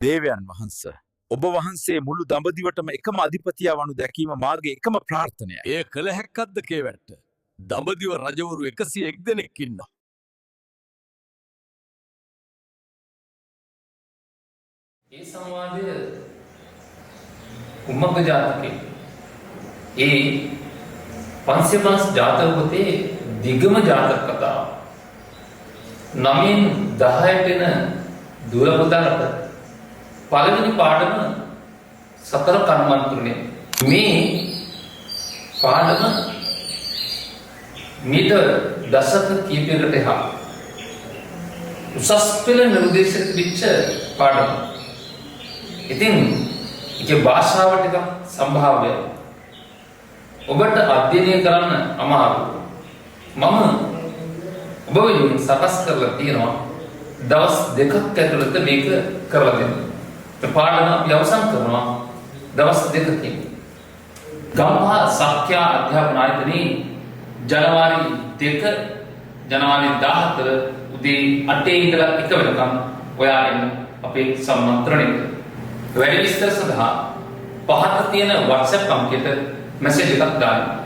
දේවයන් වහන්ස ඔබ වහන්සේ මුළු දඹදිවටම එකම අධිපතියා වනු දැකීම මාගේ එකම ප්‍රාර්ථනයයි. ඒ කළ හැක්කක්ද කේවැට්ට. දඹදිව රජවරු 101 දෙනෙක් ඉන්නවා. ඒ සංවාදය කුමග්ග ජාතකයේ ඒ 550 ජාතක පොතේ දිගම ජාතක කතාව. 9න් 10ට එන දුර පුතාට පළවෙනි පාඩම සතර කර්මන්තුනේ. මේ පාඩම මීටර් දශක කීපයකට එහා උසස් පෙළ නිර්දේශක විච්ච පාඩම. ඉතින් ඒකේ භාෂාව ටික සම්භාව්‍යයි. ඔබට අධ්‍යයනය කරන්න අමාරුයි. මම ඔබ වෙනුවෙන් සකස් කරලා තියෙනවා දවස් 2ක් ඇතුළත මේක කරලා දෙන්න. මේ පාඩම අපි අවසන් කරනවා දවස් 2කින්. ගම්පහ සත්‍ය අධ්‍යාපන ආයතනයේ ජනවාරි 2 ජනවාරි 14 උදේ 8 ඉඳලා 1 වෙනකම් ඔයා එන්න අපේ සම්මන්ත්‍රණයට. වැඩි විස්තර සඳහා පහත තියෙන WhatsApp අංකයට මැසේජ් එකක් දාන්න.